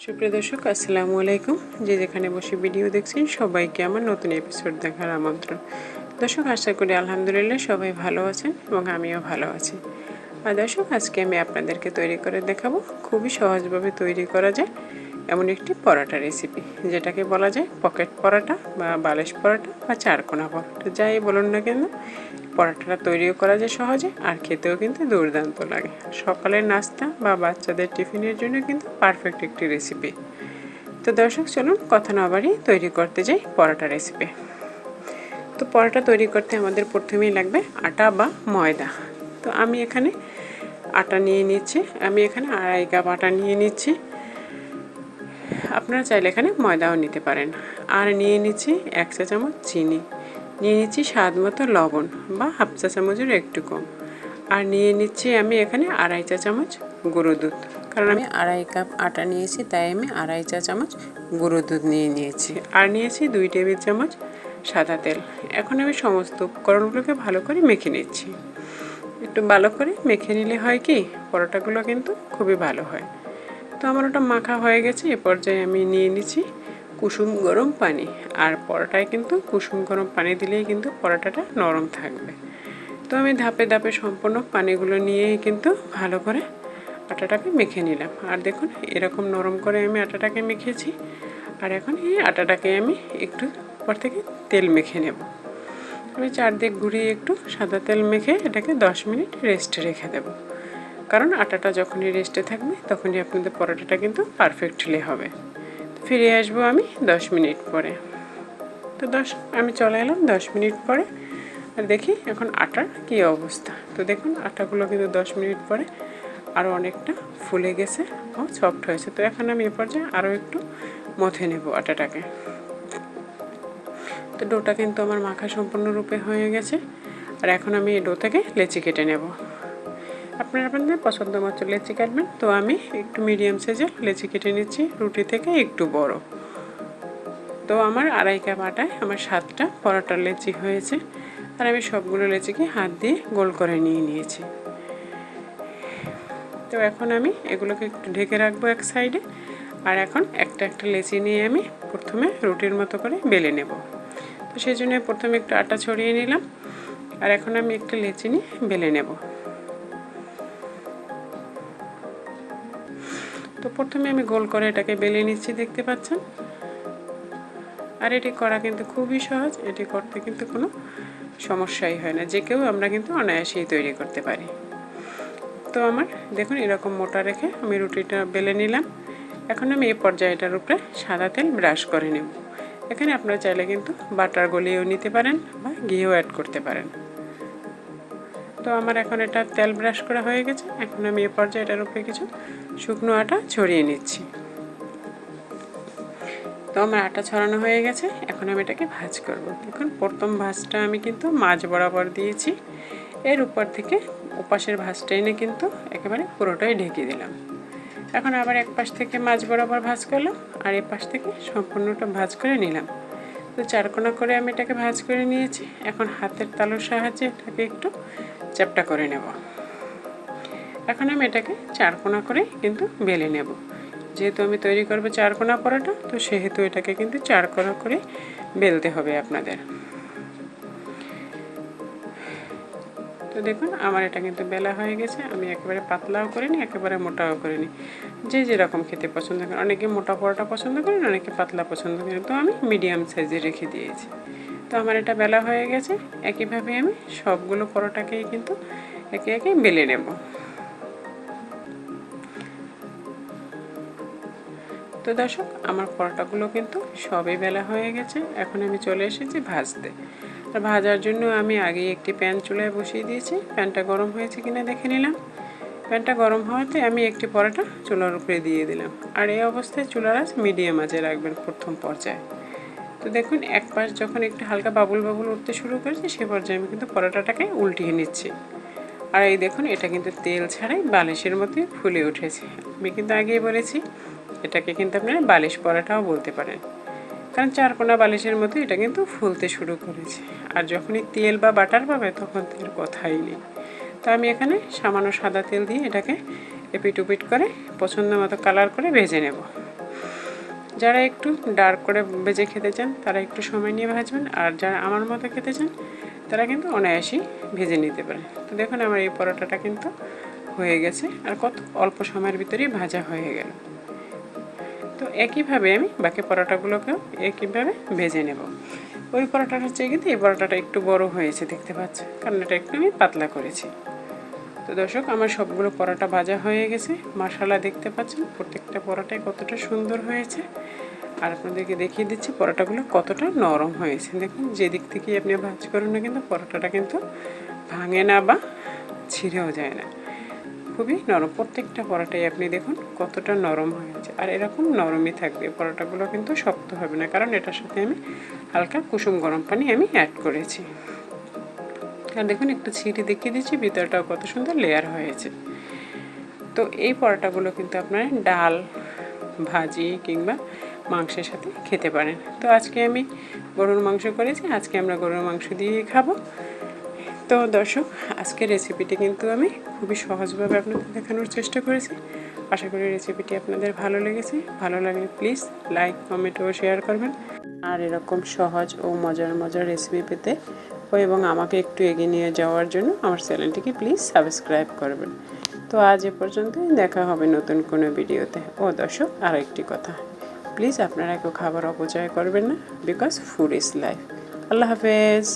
সুপ্রিয় দর্শক আসসালামু আলাইকুম। যে যেখানে বসে ভিডিও দেখছেন সবাইকে আমার নতুন এপিসোড দেখার আমন্ত্রণ। দর্শক আশা করি আলহামদুলিল্লাহ সবাই ভালো আছেন এবং আমিও ভালো আছি। আর দর্শক আজকে আমি আপনাদেরকে তৈরি করে দেখাবো খুবই সহজভাবে তৈরি করা যায় এমন একটি পরাটা রেসিপি, যেটাকে বলা যায় পকেট পরাটা বা বালিশ পরাটা বা চারকোনা পরাটা, যাই বলুন না কেন পরাটাটা তৈরিও করা যায় সহজে, আর খেতেও কিন্তু দুর্দান্ত লাগে। সকালের নাস্তা বা বাচ্চাদের টিফিনের জন্য কিন্তু পারফেক্ট একটি রেসিপি। তো দর্শক চলুন কথা না বাড়িয়ে তৈরি করতে যাই পরাটা রেসিপি। তো পরাটা তৈরি করতে আমাদের প্রথমেই লাগবে আটা বা ময়দা। তো আমি এখানে আটা নিয়ে নিচ্ছি, আমি এখানে 2.5 কাপ আটা নিয়ে নিচ্ছি। আপনারা চাইলে এখানে ময়দাও নিতে পারেন। আর নিয়ে নিচ্ছি 1 চা চামচ চিনি, নিয়ে নিচ্ছি স্বাদ মতো লবণ বা 1/2 চা চামচের একটু কম, আর নিয়ে নিচ্ছি আমি এখানে 2.5 চা চামচ গুঁড়ো দুধ। কারণ আমি 2.5 কাপ আটা নিয়েছি, তাই আমি 2.5 চা চামচ গুঁড়ো দুধ নিয়ে নিয়েছি। আর নিয়েছি 2 টেবিল চামচ সাদা তেল। এখন আমি সমস্ত উপকরণগুলোকে ভালো করে মেখে নিচ্ছি। একটু ভালো করে মেখে নিলে হয় কি পরোটাগুলো কিন্তু খুবই ভালো হয়। তো আমার ওটা মাখা হয়ে গেছে। এ পর্যায়ে আমি নিয়ে নিচ্ছি কুসুম গরম পানি। আর পরোটায় কিন্তু কুসুম গরম পানি দিলেই কিন্তু পরোটাটা নরম থাকবে। তো আমি ধাপে ধাপে সম্পূর্ণ পানিগুলো নিয়েই কিন্তু ভালো করে আটাটাকে মেখে নিলাম। আর দেখুন এরকম নরম করে আমি আটাটাকে মেখেছি। আর এখন এই আটাটাকে আমি একটু উপর থেকে তেল মেখে নেব। আমি চারদিক ঘুরিয়ে একটু সাদা তেল মেখে এটাকে 10 মিনিট রেস্টে রেখে দেব। কারণ আটাটা যখনই রেস্টে থাকবে তখনই আপনাদের পরোটাটা কিন্তু পারফেক্টলি হবে। ফিরে আসবো আমি 10 মিনিট পরে। তো আমি চলে এলাম 10 মিনিট পরে। আর দেখি এখন আটার কী অবস্থা। তো দেখুন আটাগুলো কিন্তু 10 মিনিট পরে আরও অনেকটা ফুলে গেছে ও সফট হয়েছে। তো এখন আমি এ পর্যায়ে আরও একটু মথে নেব আটাটাকে। তো ডোটা কিন্তু আমার মাখা সম্পূর্ণরূপে হয়ে গেছে। আর এখন আমি এই ডো থেকে লেচি কেটে নেব। আপনারা আপনাদের পছন্দ মতো লেচি কাটবেন। তো আমি একটু মিডিয়াম সাইজের লেচি কেটে নিচ্ছি, রুটি থেকে একটু বড়। তো আমার 2.5 কাপ আটায় আমার 7টা পরোটার লেচি হয়েছে। আর আমি সবগুলো লেচিকে হাত দিয়ে গোল করে নিয়ে নিয়েছি। তো এখন আমি এগুলোকে একটু ঢেকে রাখবো এক সাইডে। আর এখন একটা একটা লেচি নিয়ে আমি প্রথমে রুটির মতো করে বেলে নেব। তো সেই জন্য প্রথমে একটু আটা ছড়িয়ে নিলাম। আর এখন আমি একটা লেচি নিয়ে বেলে নেব। তো প্রথমে আমি গোল করে এটাকে বেলে নিচ্ছি, দেখতে পাচ্ছেন। আর এটি করা কিন্তু খুবই সহজ, এটি করতে কিন্তু কোনো সমস্যাই হয় না, যে কেউ আমরা কিন্তু অনায়াসেই তৈরি করতে পারি। তো আমার দেখুন এরকম মোটা রেখে আমি রুটিটা বেলে নিলাম। এখন আমি এই পর্যায়ে এটার উপরে সাদা তেল ব্রাশ করে নেব। এখানে আপনারা চাইলে কিন্তু বাটার গলিয়েও নিতে পারেন বা ঘিও অ্যাড করতে পারেন। তো আমার এখন এটা তেল ব্রাশ করা হয়ে গেছে। এখন আমি এই পর্যায়ে এটার উপরে কিছু শুকনো আটা ছড়িয়ে নিচ্ছি। তো আমার আটা ছড়ানো হয়ে গেছে। এখন আমি এটাকে ভাজ করব। দেখুন প্রথম ভাজটা আমি কিন্তু মাঝ বরাবর দিয়েছি। এর উপর থেকে ওপাশের ভাজটা এনে কিন্তু একেবারে পুরোটাই ঢেকে দিলাম। এখন আবার এক পাশ থেকে মাঝ বরাবর ভাজ করলাম, আর এই পাশ থেকে সম্পূর্ণটা ভাজ করে নিলাম। তো চারকোনা করে আমি এটাকে ভাজ করে নিয়েছি। এখন হাতের তালুর সাহায্যে এটাকে একটু চ্যাপ্টা করে নেব। এখন আমি এটাকে চারকোনা করে কিন্তু বেলে নেব। যেহেতু আমি তৈরি করব চারকোনা পরোটা, তো সেহেতু এটাকে কিন্তু চারকোনা করে বেলতে হবে আপনাদের। তো দেখুন আমার এটা কিন্তু বেলা হয়ে গেছে। আমি একেবারে পাতলাও করিনি, একেবারে মোটাও করিনি, যে যেরকম খেতে পছন্দ করেন। অনেকে মোটা পরোটা পছন্দ করেন, অনেকে পাতলা পছন্দ করেন। তো আমি মিডিয়াম সাইজে রেখে দিয়েছি। তো আমার এটা বেলা হয়ে গেছে। একইভাবে আমি সবগুলো পরোটাকেই কিন্তু একে একে বেলে নেব। তো দর্শক আমার পরোটাগুলো কিন্তু সবই বেলা হয়ে গেছে। এখন আমি চলে এসেছি ভাজতে। আর ভাজার জন্য আমি আগেই একটি প্যান চুলায় বসিয়ে দিয়েছি। প্যানটা গরম হয়েছে কিনা দেখে নিলাম। প্যানটা গরম হওয়াতে আমি একটি পরোটা চুলার উপরে দিয়ে দিলাম। আর এই অবস্থায় চুলার আঁচ মিডিয়াম আঁচে রাখবেন প্রথম পর্যায়ে। তো দেখুন এক পাশ যখন একটু হালকা বাবুল বাবুল উঠতে শুরু করেছে, সে পর্যায়ে আমি কিন্তু পরোটাটাকে উল্টিয়ে নিচ্ছি। আর এই দেখুন এটা কিন্তু তেল ছাড়াই বালিশের মতোই ফুলে উঠেছে। আমি কিন্তু আগেই বলেছি এটাকে কিন্তু আপনারা বালিশ পরোটাও বলতে পারেন, কারণ চারকোনা বালিশের মতো এটা কিন্তু ফুলতে শুরু করেছে। আর যখনই তেল বা বাটার পাবে তখন তো এর কথাই নেই। তো আমি এখানে সামান্য সাদা তেল দিয়ে এটাকে এপিট উপিট করে পছন্দ মতো কালার করে ভেজে নেব। যারা একটু ডার্ক করে ভেজে খেতে চান তারা একটু সময় নিয়ে ভাজবেন, আর যারা আমার মতো খেতে চান তারা কিন্তু অনায়াসেই ভেজে নিতে পারে। তো দেখুন আমার এই পরোটাটা কিন্তু হয়ে গেছে, আর কত অল্প সময়ের ভিতরেই ভাজা হয়ে গেল। তো একইভাবে আমি বাকি পরোটাগুলোকেও একইভাবে ভেজে নেব। ওই পরোটাটার চেয়ে কিন্তু এই পরোটাটা একটু বড় হয়েছে দেখতে পাচ্ছেন, কারণ এটা একটু আমি পাতলা করেছি। তো দর্শক আমার সবগুলো পরোটা ভাজা হয়ে গেছে, মাশাআল্লাহ দেখতে পাচ্ছেন প্রত্যেকটা পরোটাই কতটা সুন্দর হয়েছে। আর আপনাদেরকে দেখিয়ে দিচ্ছি পরোটাগুলো কতটা নরম হয়েছে। দেখুন যেদিক থেকেই আপনি ভাজ করুন না কিন্তু পরোটাটা কিন্তু ভাঙে না বা ছিঁড়েও যায় না, খুবই নরম। প্রত্যেকটা পরোটাই আপনি দেখুন কতটা নরম হয়েছে, আর এরকম নরমই থাকবে। পরোটাগুলো কিন্তু শক্ত হবে না, কারণ এটার সাথে আমি হালকা কুসুম গরম পানি আমি অ্যাড করেছি। আর দেখুন একটু ছিঁড়ে দেখিয়ে দিচ্ছি ভিতরটাও কত সুন্দর লেয়ার হয়েছে। তো এই পরোটাগুলো কিন্তু আপনারা ডাল, ভাজি কিংবা মাংসের সাথে খেতে পারেন। তো আজকে আমি গরুর মাংস করেছি, আজকে আমরা গরুর মাংস দিয়েই খাবো। তো দর্শক আজকের রেসিপিটি কিন্তু আমি খুবই সহজভাবে আপনাদের দেখানোর চেষ্টা করেছি। আশা করি রেসিপিটি আপনাদের ভালো লেগেছে। ভালো লাগলে প্লিজ লাইক, কমেন্ট ও শেয়ার করবেন। আর এরকম সহজ ও মজার রেসিপি পেতে এবং আমাকে একটু এগিয়ে নিয়ে যাওয়ার জন্য আমার চ্যানেলটিকে প্লিজ সাবস্ক্রাইব করবেন। তো আজ এ পর্যন্তই, দেখা হবে নতুন কোনো ভিডিওতে। ও দর্শক আর একটি কথা, প্লিজ আপনারা কেউ খাবার অপচয় করবেন না, বিকজ ফুড ইজ লাইফ। আল্লাহ হাফেজ।